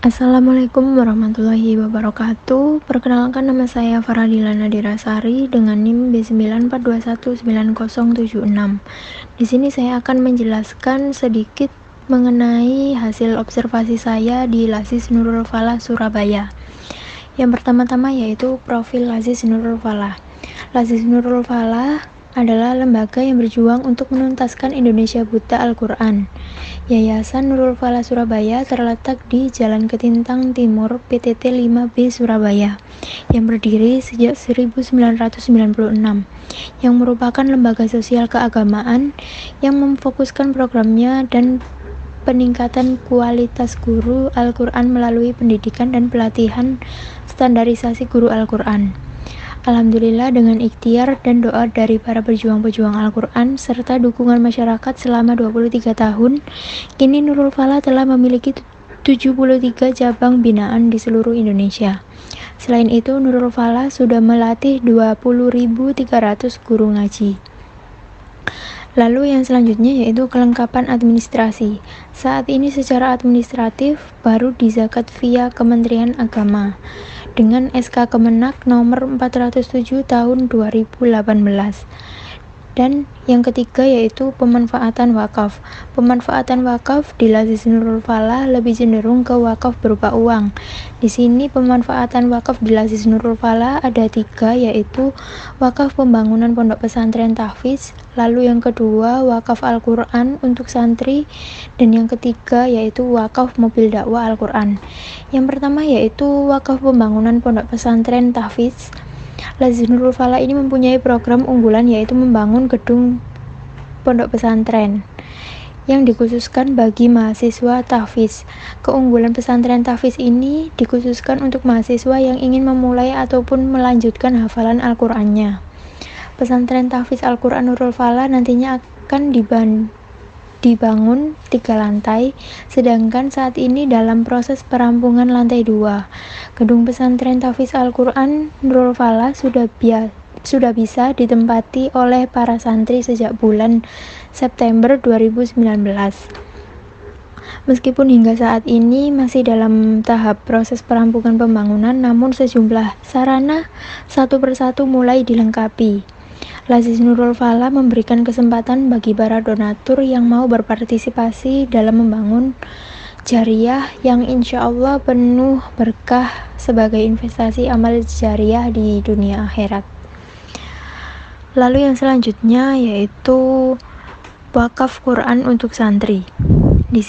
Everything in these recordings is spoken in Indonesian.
Assalamualaikum warahmatullahi wabarakatuh. Perkenalkan, nama saya Faradila Nadira Sari dengan NIM B942190076. Di sini saya akan menjelaskan sedikit mengenai hasil observasi saya di Lazis Nurul Falah Surabaya. Yang pertama-tama yaitu profil Lazis Nurul Falah. Lazis Nurul Falah adalah lembaga yang berjuang untuk menuntaskan Indonesia Buta Al-Quran. Yayasan Nurul Falah Surabaya terletak di Jalan Ketintang Timur, PTT 5B Surabaya, yang berdiri sejak 1996, yang merupakan lembaga sosial keagamaan yang memfokuskan programnya dan peningkatan kualitas guru Al-Quran melalui pendidikan dan pelatihan standarisasi guru Al-Quran. Alhamdulillah, dengan ikhtiar dan doa dari para pejuang-pejuang Al-Quran serta dukungan masyarakat selama 23 tahun, kini Nurul Falah telah memiliki 73 cabang binaan di seluruh Indonesia. Selain itu, Nurul Falah sudah melatih 20.300 guru ngaji. Lalu yang selanjutnya yaitu kelengkapan administrasi. Saat ini secara administratif baru dizakat via Kementerian Agama dengan SK Kemenak nomor 407 tahun 2018. Dan yang ketiga yaitu pemanfaatan wakaf. Pemanfaatan wakaf di Lazis Nurul Falah lebih cenderung ke wakaf berupa uang. Di sini pemanfaatan wakaf di Lazis Nurul Falah ada 3, yaitu wakaf pembangunan pondok pesantren tahfiz, lalu yang kedua wakaf Al-Quran untuk santri, dan yang ketiga yaitu wakaf mobil dakwah Al-Quran. Yang pertama yaitu wakaf pembangunan pondok pesantren tahfiz. Lazis Nurul Falah ini mempunyai program unggulan yaitu membangun gedung pondok pesantren yang dikhususkan bagi mahasiswa tahfiz. Keunggulan pesantren tahfiz ini dikhususkan untuk mahasiswa yang ingin memulai ataupun melanjutkan hafalan Al-Qur'annya. Pesantren tahfiz Al-Qur'an Nurul Falah nantinya akan dibangun 3 lantai, sedangkan saat ini dalam proses perampungan lantai 2. Gedung pesantren tahfiz Al-Quran Nurul Falah sudah bisa ditempati oleh para santri sejak bulan September 2019. Meskipun hingga saat ini masih dalam tahap proses perampungan pembangunan, namun sejumlah sarana satu persatu mulai dilengkapi. Lazis Nurul Falah memberikan kesempatan bagi para donatur yang mau berpartisipasi dalam membangun jariah yang insya Allah penuh berkah sebagai investasi amal jariah di dunia akhirat. Lalu yang selanjutnya yaitu wakaf Quran untuk santri. Di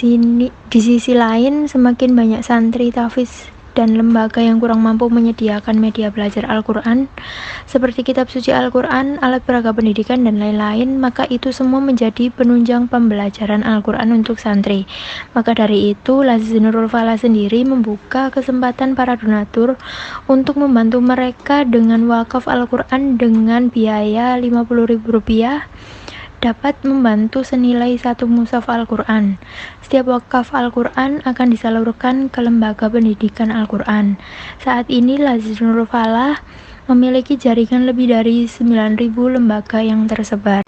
sisi lain, semakin banyak santri tahfiz dan lembaga yang kurang mampu menyediakan media belajar Al-Quran seperti kitab suci Al-Quran, alat peraga pendidikan, dan lain-lain, maka itu semua menjadi penunjang pembelajaran Al-Quran untuk santri. Maka dari itu, Lazis Nurul Falah sendiri membuka kesempatan para donatur untuk membantu mereka dengan wakaf Al-Quran dengan biaya Rp50.000 dapat membantu senilai 1 mushaf Al-Quran. Setiap wakaf Al-Quran akan disalurkan ke lembaga pendidikan Al-Quran. Saat ini Lazis Nurul Falah memiliki jaringan lebih dari 9.000 lembaga yang tersebar.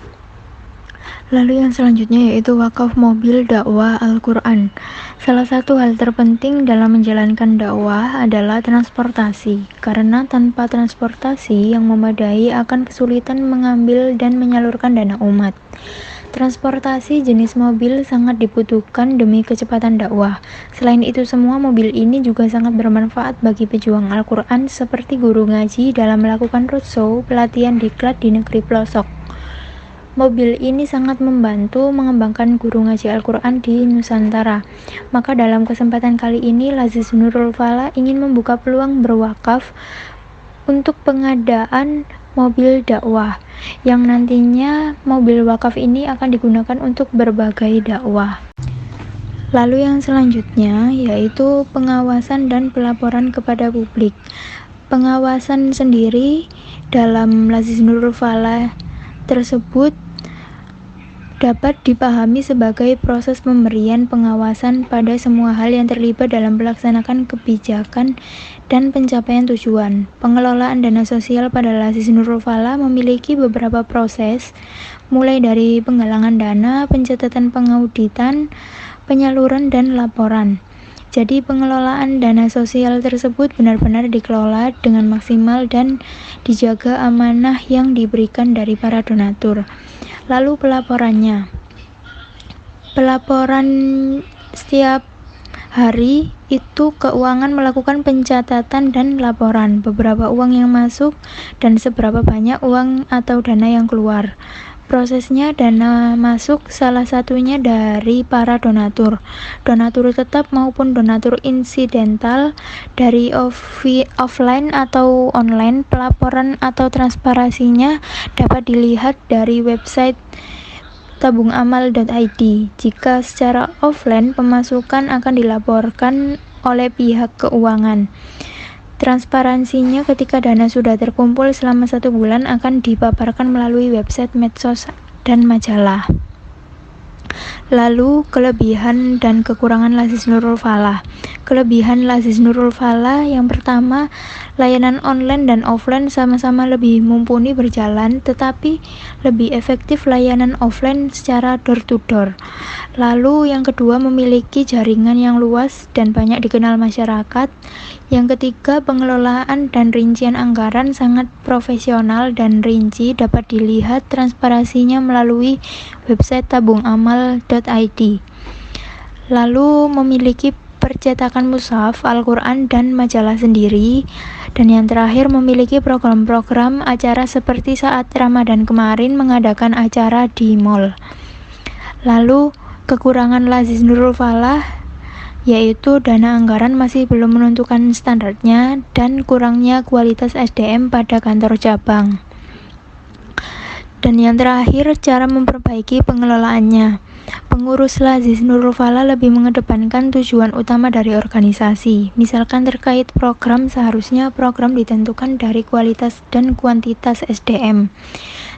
Lalu yang selanjutnya yaitu wakaf mobil dakwah Al-Quran. Salah satu hal terpenting dalam menjalankan dakwah adalah transportasi, karena tanpa transportasi yang memadai akan kesulitan mengambil dan menyalurkan dana umat. Transportasi jenis mobil sangat dibutuhkan demi kecepatan dakwah. Selain itu semua, mobil ini juga sangat bermanfaat bagi pejuang Al-Quran seperti guru ngaji dalam melakukan roadshow pelatihan diklat di negeri pelosok. Mobil ini sangat membantu mengembangkan guru ngaji Al-Quran di Nusantara. Maka dalam kesempatan kali ini, Lazis Nurul Falah ingin membuka peluang berwakaf untuk pengadaan mobil dakwah, yang nantinya mobil wakaf ini akan digunakan untuk berbagai dakwah. Lalu yang selanjutnya yaitu pengawasan dan pelaporan kepada publik. Pengawasan sendiri dalam Lazis Nurul Falah tersebut dapat dipahami sebagai proses pemberian pengawasan pada semua hal yang terlibat dalam melaksanakan kebijakan dan pencapaian tujuan. Pengelolaan dana sosial pada Lazis Nurul Falah memiliki beberapa proses, mulai dari penggalangan dana, pencatatan, pengauditan, penyaluran, dan laporan. Jadi pengelolaan dana sosial tersebut benar-benar dikelola dengan maksimal dan dijaga amanah yang diberikan dari para donatur. Lalu pelaporannya. Pelaporan setiap hari itu keuangan melakukan pencatatan dan laporan beberapa uang yang masuk dan seberapa banyak uang atau dana yang keluar. Prosesnya dana masuk salah satunya dari para donatur tetap maupun donatur insidental, dari offline atau online. Pelaporan atau transparansinya dapat dilihat dari website tabungamal.id. Jika secara offline, pemasukan akan dilaporkan oleh pihak keuangan. Transparansinya ketika dana sudah terkumpul selama 1 bulan akan dipaparkan melalui website, medsos, dan majalah. Lalu kelebihan dan kekurangan Lazis Nurul Falah. Kelebihan Lazis Nurul Falah yang pertama, layanan online dan offline sama-sama lebih mumpuni berjalan, tetapi lebih efektif layanan offline secara door to door. Lalu yang kedua, memiliki jaringan yang luas dan banyak dikenal masyarakat. Yang ketiga, pengelolaan dan rincian anggaran sangat profesional dan rinci, dapat dilihat transparansinya melalui website tabungamal.id. Lalu memiliki percetakan mushaf, Al-Quran, dan majalah sendiri. Dan yang terakhir, memiliki program-program acara seperti saat Ramadan kemarin mengadakan acara di mall. Lalu kekurangan Lazis Nurul Falah yaitu dana anggaran masih belum menentukan standarnya dan kurangnya kualitas SDM pada kantor cabang. Dan yang terakhir, cara memperbaiki pengelolaannya. Pengurus Lazis Nurul Falah lebih mengedepankan tujuan utama dari organisasi. Misalkan terkait program, seharusnya program ditentukan dari kualitas dan kuantitas SDM.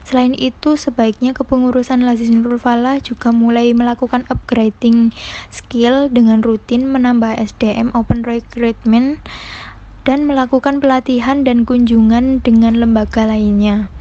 Selain itu, sebaiknya kepengurusan Lazis Nurul Falah juga mulai melakukan upgrading skill dengan rutin menambah SDM, open recruitment, dan melakukan pelatihan dan kunjungan dengan lembaga lainnya.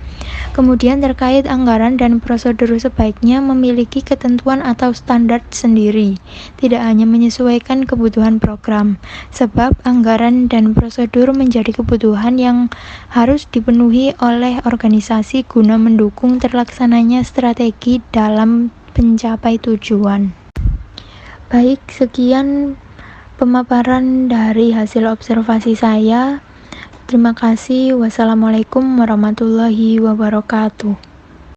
Kemudian terkait anggaran dan prosedur, sebaiknya memiliki ketentuan atau standar sendiri, tidak hanya menyesuaikan kebutuhan program, sebab anggaran dan prosedur menjadi kebutuhan yang harus dipenuhi oleh organisasi guna mendukung terlaksananya strategi dalam mencapai tujuan. Baik, sekian pemaparan dari hasil observasi saya. Terima kasih. Wassalamualaikum warahmatullahi wabarakatuh.